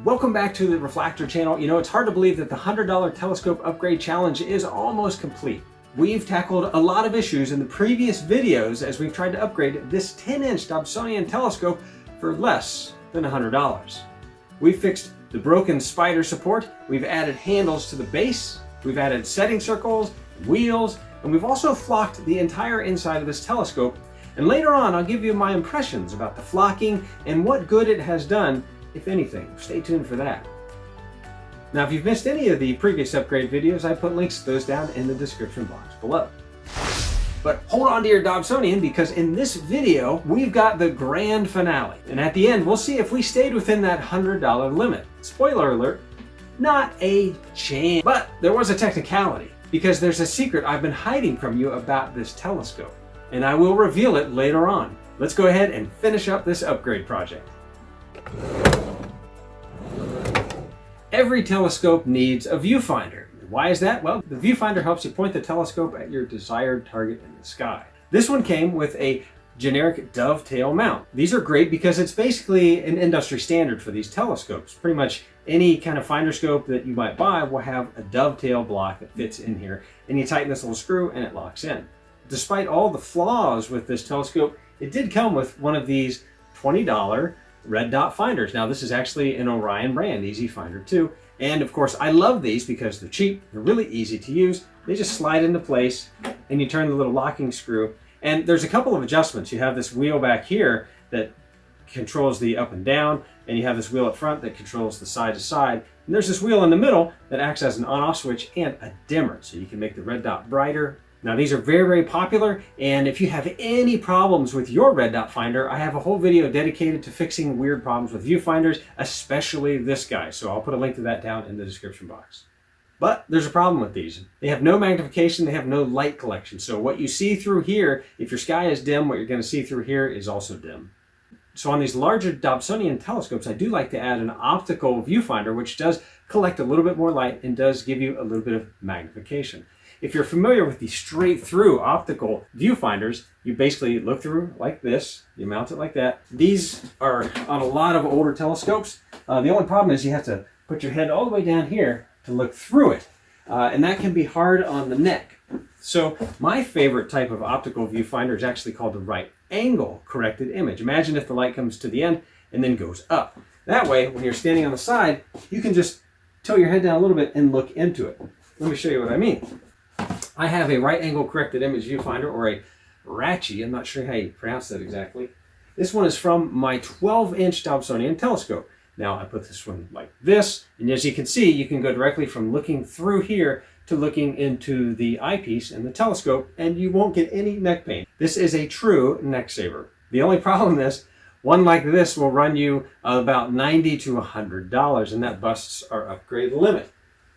Welcome back to the Reflactor channel. You know, it's hard to believe that the $100 telescope upgrade challenge is almost complete. We've tackled a lot of issues in the previous videos as we've tried to upgrade this 10-inch Dobsonian telescope for less than $100. We've fixed the broken spider support, we've added handles to the base, we've added setting circles, wheels, and we've also flocked the entire inside of this telescope. And later on, I'll give you my impressions about the flocking and what good it has done, if anything. Stay tuned for that. Now, if you've missed any of the previous upgrade videos, I put links to those down in the description box below. But hold on to your Dobsonian, because in this video, we've got the grand finale. And at the end, we'll see if we stayed within that $100 limit. Spoiler alert, not a chance. But there was a technicality, because there's a secret I've been hiding from you about this telescope. And I will reveal it later on. Let's go ahead and finish up this upgrade project. Every telescope needs a viewfinder. Why is that? Well, the viewfinder helps you point the telescope at your desired target in the sky. This one came with a generic dovetail mount. These are great because it's basically an industry standard for these telescopes. Pretty much any kind of finder scope that you might buy will have a dovetail block that fits in here, and you tighten this little screw and it locks in. Despite all the flaws with this telescope, it did come with one of these $20 red dot finders. Now, this is actually an Orion brand, Easy Finder 2. And of course, I love these because they're cheap, they're really easy to use. They just slide into place and you turn the little locking screw. And there's a couple of adjustments. You have this wheel back here that controls the up and down, and you have this wheel up front that controls the side to side. And there's this wheel in the middle that acts as an on-off switch and a dimmer, so you can make the red dot brighter. Now, these are very, very popular, and if you have any problems with your red dot finder, I have a whole video dedicated to fixing weird problems with viewfinders, especially this guy. So I'll put a link to that down in the description box. But there's a problem with these. They have no magnification, they have no light collection. So what you see through here, if your sky is dim, what you're going to see through here is also dim. So on these larger Dobsonian telescopes, I do like to add an optical viewfinder, which does collect a little bit more light and does give you a little bit of magnification. If you're familiar with the straight through optical viewfinders, you basically look through like this, you mount it like that. These are on a lot of older telescopes. The only problem is you have to put your head all the way down here to look through it. And that can be hard on the neck. So my favorite type of optical viewfinder is actually called the right angle corrected image. Imagine if the light comes to the end and then goes up. That way, when you're standing on the side, you can just tilt your head down a little bit and look into it. Let me show you what I mean. I have a right angle corrected image viewfinder, or a RACHI. I'm not sure how you pronounce that exactly. This one is from my 12-inch Dobsonian telescope. Now, I put this one like this, and as you can see, you can go directly from looking through here to looking into the eyepiece and the telescope, and you won't get any neck pain. This is a true neck saver. The only problem is, one like this will run you about $90 to $100, and that busts our upgrade limit.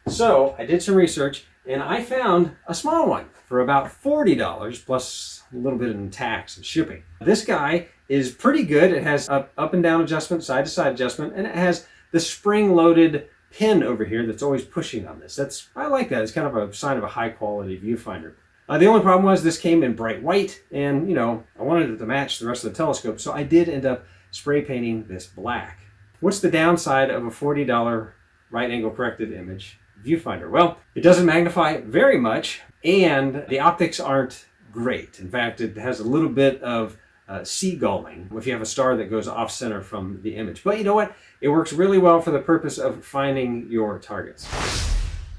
So I did some research, and I found a small one for about $40 plus a little bit in tax and shipping. This guy is pretty good. It has up and down adjustment, side to side adjustment, and it has the spring-loaded pin over here that's always pushing on this. I like that. It's kind of a sign of a high-quality viewfinder. The only problem was this came in bright white, and you know, I wanted it to match the rest of the telescope, so I did end up spray painting this black. What's the downside of a $40 right angle corrected image viewfinder? Well, it doesn't magnify very much, and the optics aren't great. In fact, it has a little bit of seagulling if you have a star that goes off center from the image. But you know what? It works really well for the purpose of finding your targets.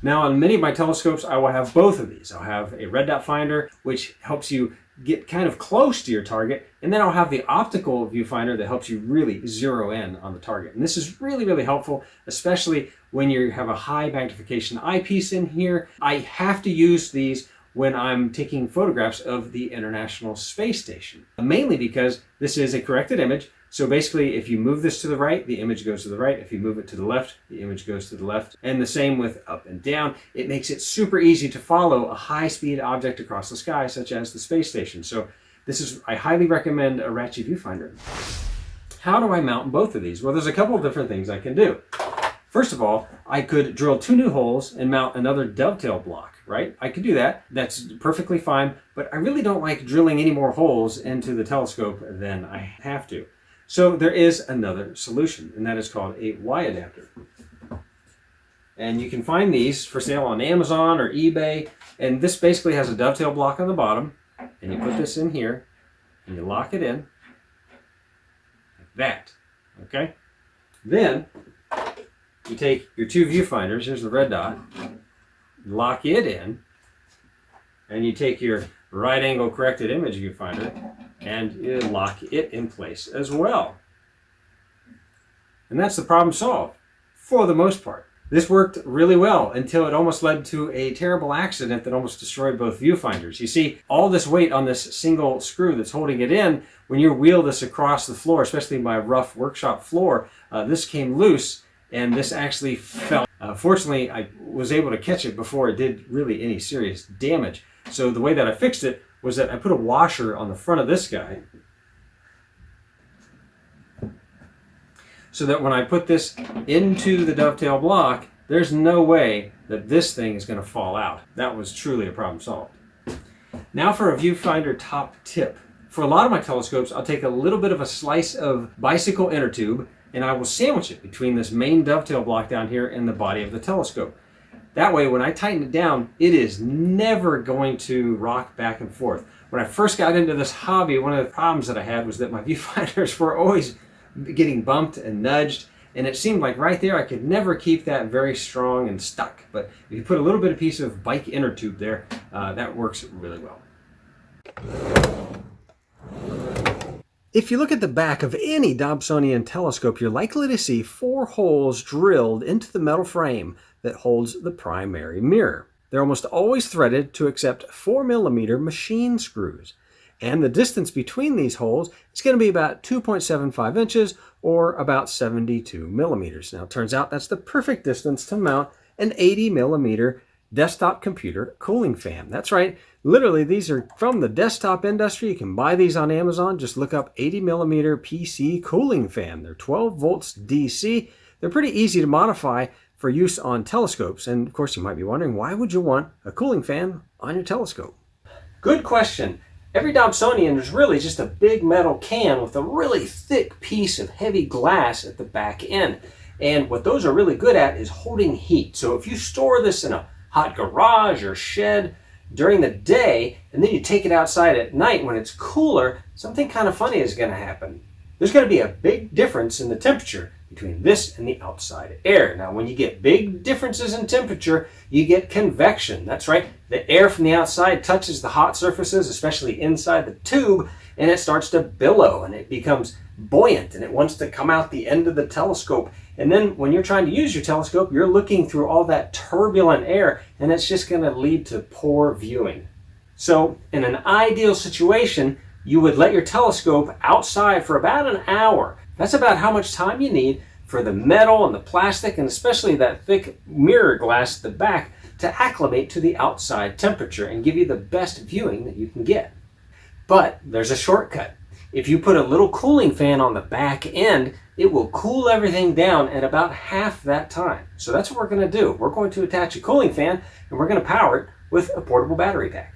Now, on many of my telescopes, I will have both of these. I'll have a red dot finder, which helps you get kind of close to your target, and then I'll have the optical viewfinder that helps you really zero in on the target. And this is really, really helpful, especially when you have a high magnification eyepiece in here. I have to use these when I'm taking photographs of the International Space Station, mainly because this is a corrected image. So basically, if you move this to the right, the image goes to the right. If you move it to the left, the image goes to the left. And the same with up and down. It makes it super easy to follow a high-speed object across the sky, such as the space station. So I highly recommend a RACHI viewfinder. How do I mount both of these? Well, there's a couple of different things I can do. First of all, I could drill 2 new holes and mount another dovetail block, right? I could do that. That's perfectly fine, but I really don't like drilling any more holes into the telescope than I have to. So there is another solution, and that is called a Y adapter. And you can find these for sale on Amazon or eBay. And this basically has a dovetail block on the bottom. And you put this in here and you lock it in like that. Okay? Then you take your two viewfinders, here's the red dot, lock it in, and you take your right angle corrected image viewfinder and you lock it in place as well. And that's the problem solved for the most part. This worked really well until it almost led to a terrible accident that almost destroyed both viewfinders. You see, all this weight on this single screw that's holding it in, when you wheel this across the floor, especially my rough workshop floor, this came loose and this actually fell. Fortunately, I was able to catch it before it did really any serious damage. So the way that I fixed it was that I put a washer on the front of this guy so that when I put this into the dovetail block, there's no way that this thing is going to fall out. That was truly a problem solved. Now for a viewfinder top tip. For a lot of my telescopes, I'll take a little bit of a slice of bicycle inner tube and I will sandwich it between this main dovetail block down here and the body of the telescope. That way, when I tighten it down, it is never going to rock back and forth. When I first got into this hobby, one of the problems that I had was that my viewfinders were always getting bumped and nudged, and it seemed like right there I could never keep that very strong and stuck. But if you put a little bit of piece of bike inner tube there, that works really well. If you look at the back of any Dobsonian telescope, you're likely to see 4 holes drilled into the metal frame that holds the primary mirror. They're almost always threaded to accept 4mm machine screws. And the distance between these holes is going to be about 2.75 inches or about 72 millimeters. Now, it turns out that's the perfect distance to mount an 80mm desktop computer cooling fan. That's right. Literally, these are from the desktop industry. You can buy these on Amazon. Just look up 80mm PC cooling fan. They're 12 volts DC. They're pretty easy to modify for use on telescopes. And of course, you might be wondering, why would you want a cooling fan on your telescope? Good question. Every Dobsonian is really just a big metal can with a really thick piece of heavy glass at the back end. And what those are really good at is holding heat. So if you store this in a hot garage or shed during the day, and then you take it outside at night when it's cooler, something kind of funny is going to happen. There's going to be a big difference in the temperature between this and the outside air. Now, when you get big differences in temperature, you get convection. That's right. The air from the outside touches the hot surfaces, especially inside the tube, and it starts to billow, and it becomes buoyant, and it wants to come out the end of the telescope. And then when you're trying to use your telescope, you're looking through all that turbulent air, and it's just going to lead to poor viewing. So in an ideal situation, you would let your telescope outside for about an hour. That's about how much time you need for the metal and the plastic, and especially that thick mirror glass at the back, to acclimate to the outside temperature and give you the best viewing that you can get. But there's a shortcut. If you put a little cooling fan on the back end, it will cool everything down at about half that time. So that's what we're going to do. We're going to attach a cooling fan, and we're going to power it with a portable battery pack.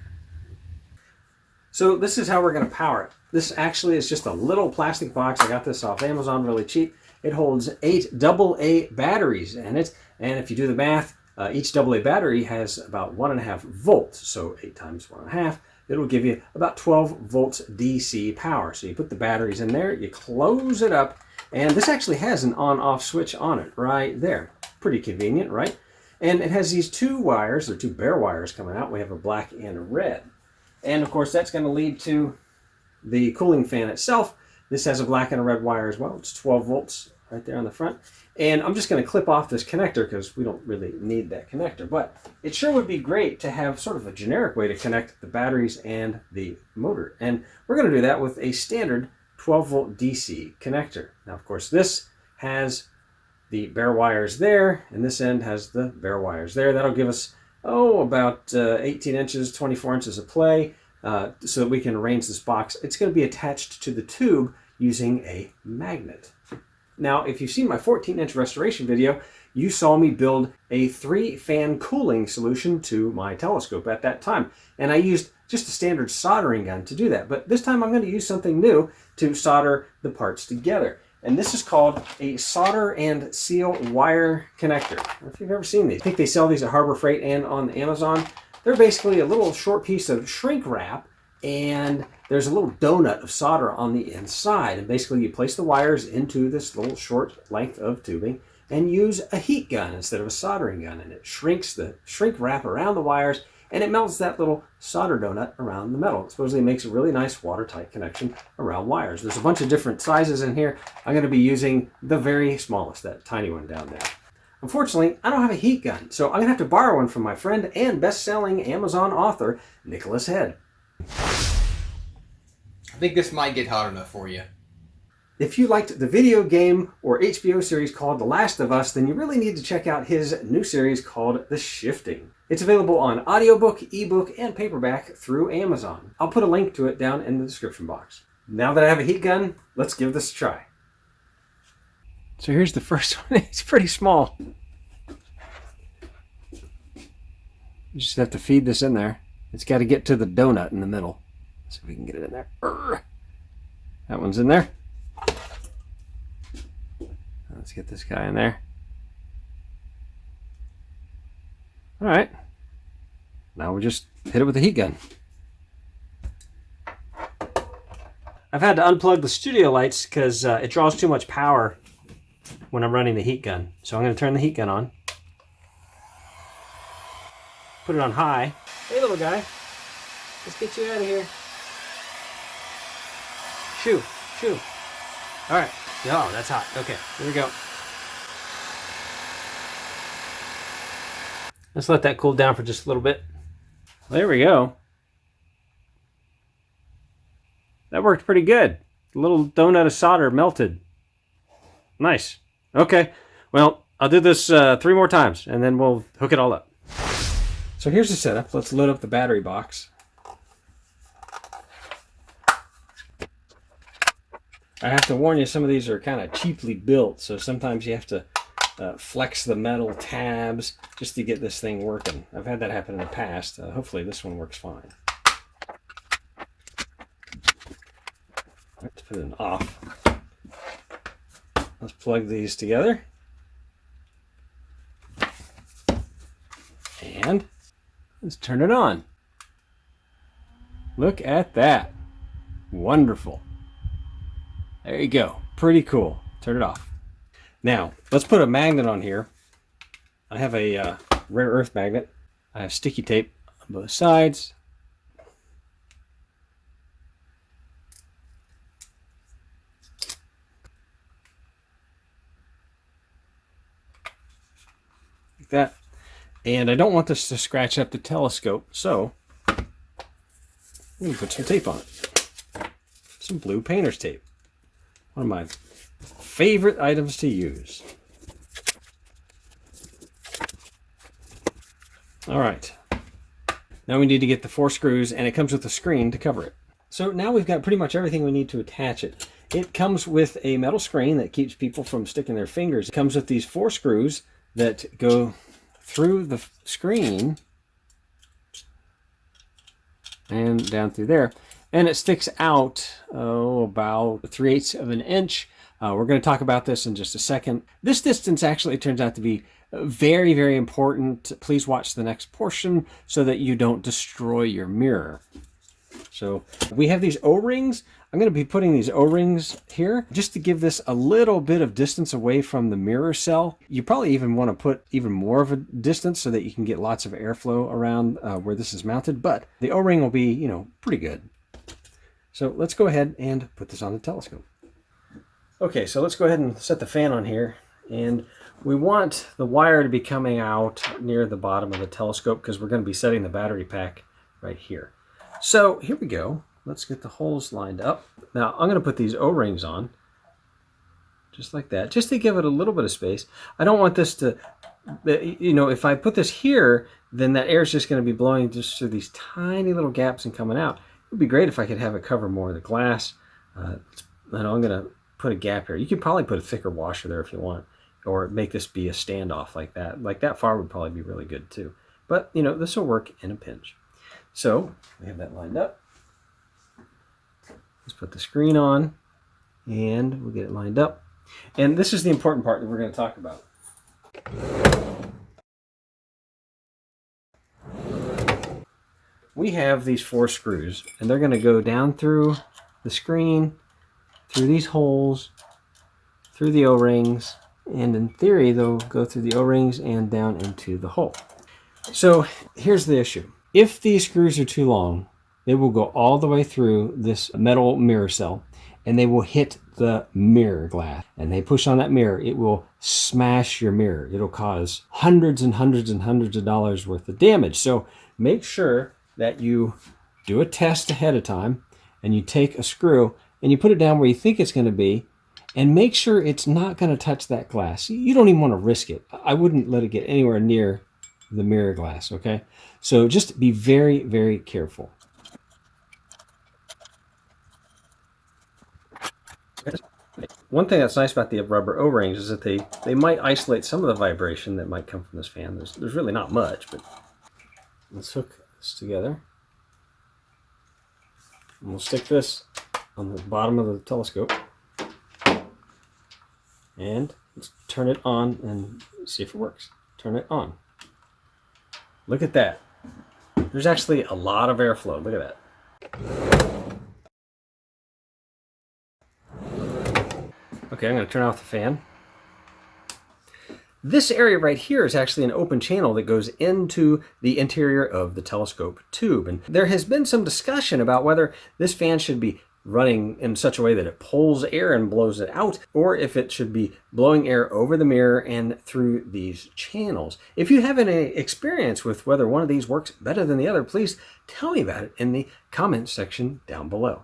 So this is how we're going to power it. This actually is just a little plastic box. I got this off Amazon really cheap. It holds 8 AA batteries in it. And if you do the math, each AA battery has about 1.5 volts. So 8 times 1.5, it'll give you about 12 volts DC power. So you put the batteries in there, you close it up, and this actually has an on-off switch on it right there. Pretty convenient, right? And it has these 2 wires, or 2 bare wires coming out. We have a black and a red. And of course, that's going to lead to the cooling fan itself. This has a black and a red wire as well. It's 12 volts right there on the front. And I'm just going to clip off this connector because we don't really need that connector. But it sure would be great to have sort of a generic way to connect the batteries and the motor. And we're going to do that with a standard 12 volt DC connector. Now, of course, this has the bare wires there, and this end has the bare wires there. That'll give us about 18 inches, 24 inches of play, so that we can arrange this box. It's going to be attached to the tube using a magnet. Now, if you've seen my 14-inch restoration video, you saw me build a 3-fan cooling solution to my telescope at that time. And I used just a standard soldering gun to do that. But this time I'm going to use something new to solder the parts together. and this is called a solder and seal wire connector. I don't know if you've ever seen these. I think they sell these at Harbor Freight and on Amazon. They're basically a little short piece of shrink wrap, and there's a little donut of solder on the inside. And basically you place the wires into this little short length of tubing and use a heat gun instead of a soldering gun, and it shrinks the shrink wrap around the wires, and it melts that little solder donut around the metal. It supposedly makes a really nice watertight connection around wires. There's a bunch of different sizes in here. I'm going to be using the very smallest, that tiny one down there. Unfortunately, I don't have a heat gun, so I'm going to have to borrow one from my friend and best-selling Amazon author, Nicholas Head. I think this might get hot enough for you. If you liked the video game or HBO series called The Last of Us, then you really need to check out his new series called The Shifting. It's available on audiobook, ebook, and paperback through Amazon. I'll put a link to it down in the description box. Now that I have a heat gun, let's give this a try. So here's the first one. It's pretty small. You just have to feed this in there. It's got to get to the donut in the middle. Let's see if we can get it in there. That one's in there. Let's get this guy in there. All right. Now we just hit it with the heat gun. I've had to unplug the studio lights because it draws too much power when I'm running the heat gun. So I'm going to turn the heat gun on. Put it on high. Hey, little guy. Let's get you out of here. Shoo, shoo. All right. Oh, that's hot. Okay, here we go. Let's let that cool down for just a little bit. There we go. That worked pretty good. The little donut of solder melted. Nice. Okay. Well, I'll do this 3 more times, and then we'll hook it all up. So here's the setup. Let's load up the battery box. I have to warn you, some of these are kind of cheaply built, so sometimes you have to flex the metal tabs just to get this thing working. I've had that happen in the past. Hopefully this one works fine. Let's put it in off. Let's plug these together. And let's turn it on. Look at that. Wonderful. There you go. Pretty cool. Turn it off. Now, let's put a magnet on here. I have a rare earth magnet. I have sticky tape on both sides. Like that. And I don't want this to scratch up the telescope, so I'm going to put some tape on it. Some blue painter's tape. One of my favorite items to use. All right. Now we need to get the 4 screws, and it comes with a screen to cover it. So now we've got pretty much everything we need to attach it. It comes with a metal screen that keeps people from sticking their fingers. It comes with these 4 screws that go through the screen and down through there. And it sticks out, about 3/8 of an inch. We're going to talk about this in just a second. This distance actually turns out to be very, very important. Please watch the next portion so that you don't destroy your mirror. So we have these O-rings. I'm going to be putting these O-rings here just to give this a little bit of distance away from the mirror cell. You probably even want to put even more of a distance so that you can get lots of airflow around where this is mounted. But the O-ring will be, pretty good. So let's go ahead and put this on the telescope. Okay, so let's go ahead and set the fan on here. And we want the wire to be coming out near the bottom of the telescope because we're going to be setting the battery pack right here. So here we go. Let's get the holes lined up. Now I'm going to put these O-rings on, just like that, just to give it a little bit of space. I don't want this to, if I put this here, then that air is just going to be blowing just through these tiny little gaps and coming out. It would be great if I could have it cover more of the glass. And I'm going to put a gap here. You could probably put a thicker washer there if you want, or make this be a standoff like that. Like that far would probably be really good too. But, this will work in a pinch. So we have that lined up. Let's put the screen on and we'll get it lined up. And this is the important part that we're going to talk about. We have these 4 screws, and they're going to go down through the screen, through these holes, through the O-rings, and in theory they'll go through the O-rings and down into the hole. So here's the issue. If these screws are too long, they will go all the way through this metal mirror cell, and they will hit the mirror glass. And they push on that mirror, it will smash your mirror. It'll cause hundreds and hundreds and hundreds of dollars worth of damage. So make sure that you do a test ahead of time, and you take a screw and you put it down where you think it's going to be, and make sure it's not going to touch that glass. You don't even want to risk it. I wouldn't let it get anywhere near the mirror glass, okay? So just be very, very careful. One thing that's nice about the rubber O-rings is that they might isolate some of the vibration that might come from this fan. There's really not much, but let's hook this together. And we'll stick this on the bottom of the telescope. And let's turn it on and see if it works. Turn it on. Look at that. There's actually a lot of airflow. Look at that. Okay, I'm going to turn off the fan. This area right here is actually an open channel that goes into the interior of the telescope tube. And there has been some discussion about whether this fan should be running in such a way that it pulls air and blows it out, or if it should be blowing air over the mirror and through these channels. If you have any experience with whether one of these works better than the other, please tell me about it in the comments section down below.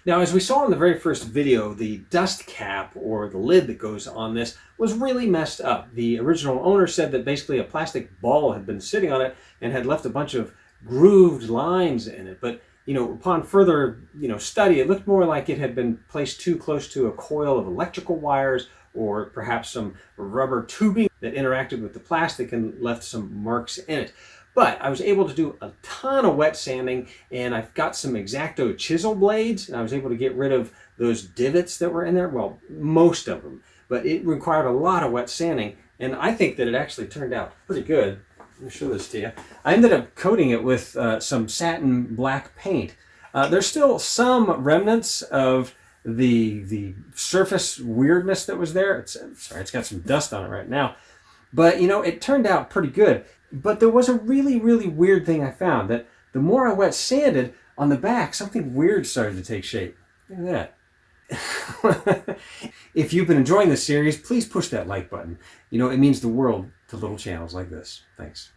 Now, as we saw in the very first video, the dust cap or the lid that goes on this was really messed up. The original owner said that basically a plastic ball had been sitting on it and had left a bunch of grooved lines in it. But, upon further, study, it looked more like it had been placed too close to a coil of electrical wires, or perhaps some rubber tubing that interacted with the plastic and left some marks in it. But I was able to do a ton of wet sanding, and I've got some X-Acto chisel blades, and I was able to get rid of those divots that were in there. Well, most of them, but it required a lot of wet sanding, and I think that it actually turned out pretty good. Let me show this to you. I ended up coating it with some satin black paint. There's still some remnants of the surface weirdness that was there. It's got some dust on it right now. But, it turned out pretty good. But there was a really, really weird thing I found, that the more I wet sanded on the back, something weird started to take shape. Look at that. If you've been enjoying this series, please push that like button. It means the world to little channels like this. Thanks.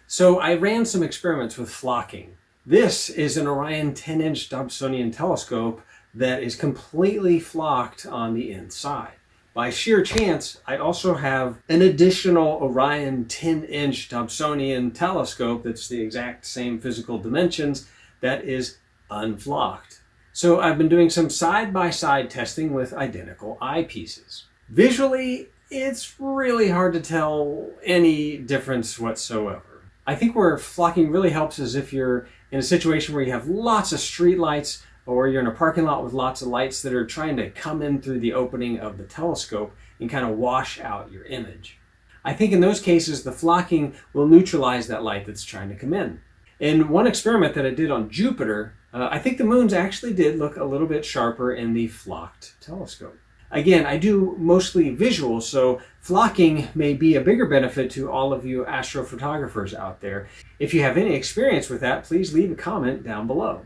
So I ran some experiments with flocking. This is an Orion 10-inch Dobsonian telescope that is completely flocked on the inside. By sheer chance, I also have an additional Orion 10-inch Dobsonian telescope that's the exact same physical dimensions that is unflocked. So I've been doing some side-by-side testing with identical eyepieces. Visually, it's really hard to tell any difference whatsoever. I think where flocking really helps is if you're in a situation where you have lots of street lights, or you're in a parking lot with lots of lights that are trying to come in through the opening of the telescope and kind of wash out your image. I think in those cases, the flocking will neutralize that light that's trying to come in. In one experiment that I did on Jupiter, I think the moons actually did look a little bit sharper in the flocked telescope. Again, I do mostly visual, so flocking may be a bigger benefit to all of you astrophotographers out there. If you have any experience with that, please leave a comment down below.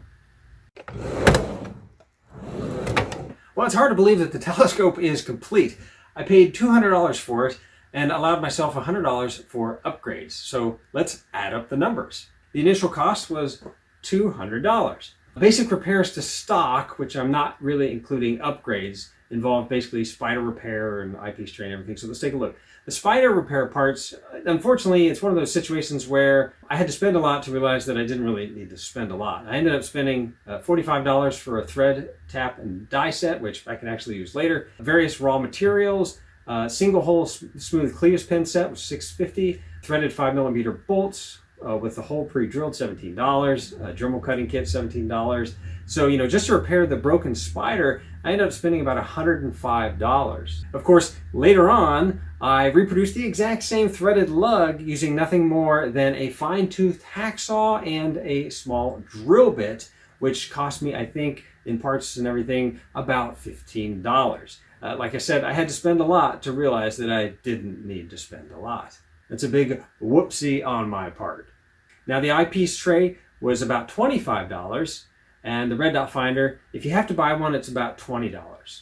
Well, it's hard to believe that the telescope is complete. I paid $200 for it and allowed myself $100 for upgrades. So let's add up the numbers. The initial cost was $200. Basic repairs to stock, which I'm not really including upgrades, involve basically spider repair and eyepiece tray and everything. So let's take a look. The spider repair parts, unfortunately, it's one of those situations where I had to spend a lot to realize that I didn't really need to spend a lot. I ended up spending $45 for a thread, tap, and die set, which I can actually use later. Various raw materials, single hole smooth Clevis pin set, which is $650, threaded 5mm bolts, with the hole pre-drilled, $17. Dremel cutting kit, $17. So, you know, just to repair the broken spider, I ended up spending about $105. Of course, later on, I reproduced the exact same threaded lug using nothing more than a fine-toothed hacksaw and a small drill bit, which cost me, I think, in parts and everything, about $15. Like I said, I had to spend a lot to realize that I didn't need to spend a lot. That's a big whoopsie on my part. Now, the eyepiece tray was about $25, and the red dot finder, if you have to buy one, it's about $20.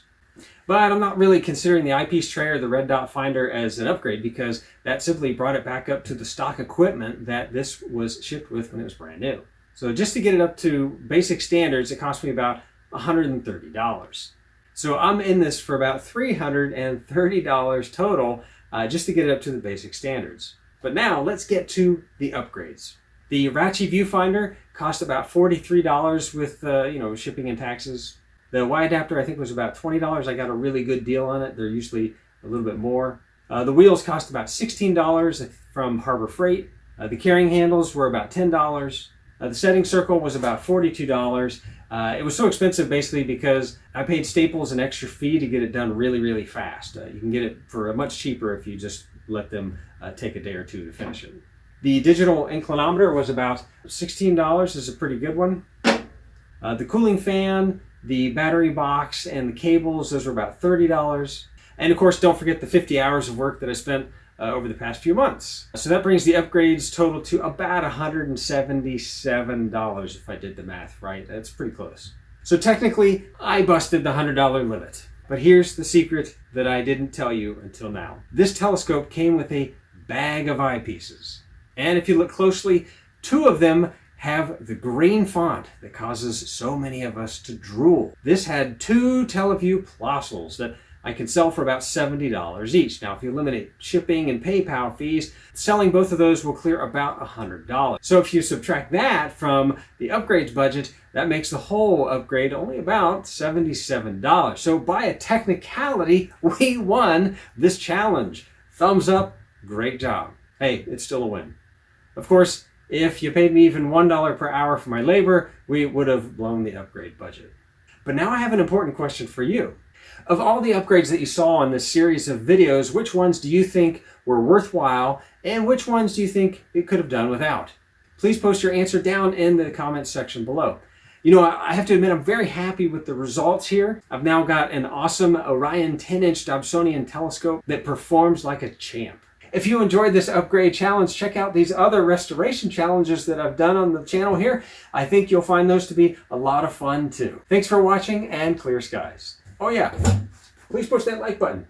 But I'm not really considering the eyepiece tray or the red dot finder as an upgrade because that simply brought it back up to the stock equipment that this was shipped with when it was brand new. So just to get it up to basic standards, it cost me about $130. So I'm in this for about $330 total just to get it up to the basic standards. But now let's get to the upgrades. The Rachi Viewfinder cost about $43 with shipping and taxes. The Y adapter I think was about $20. I got a really good deal on it. They're usually a little bit more. The wheels cost about $16 from Harbor Freight. The carrying handles were about $10. The setting circle was about $42. It was so expensive basically because I paid Staples an extra fee to get it done really, really fast. You can get it for much cheaper if you just let them take a day or two to finish it. The digital inclinometer was about $16. This is a pretty good one. The cooling fan, the battery box, and the cables, those were about $30. And of course, don't forget the 50 hours of work that I spent over the past few months. So that brings the upgrades total to about $177 if I did the math right. That's pretty close. So technically, I busted the $100 limit. But here's the secret that I didn't tell you until now. This telescope came with a bag of eyepieces. And if you look closely, 2 of them have the green font that causes so many of us to drool. This had 2 TeleVue Plossels that I could sell for about $70 each. Now, if you eliminate shipping and PayPal fees, selling both of those will clear about $100. So if you subtract that from the upgrades budget, that makes the whole upgrade only about $77. So by a technicality, we won this challenge. Thumbs up, great job. Hey, it's still a win. Of course, if you paid me even $1 per hour for my labor, we would have blown the upgrade budget. But now I have an important question for you. Of all the upgrades that you saw in this series of videos, which ones do you think were worthwhile and which ones do you think it could have done without? Please post your answer down in the comments section below. You know, I have to admit I'm very happy with the results here. I've now got an awesome Orion 10-inch Dobsonian telescope that performs like a champ. If you enjoyed this upgrade challenge, check out these other restoration challenges that I've done on the channel here. I think you'll find those to be a lot of fun too. Thanks for watching and clear skies. Oh yeah, please push that like button.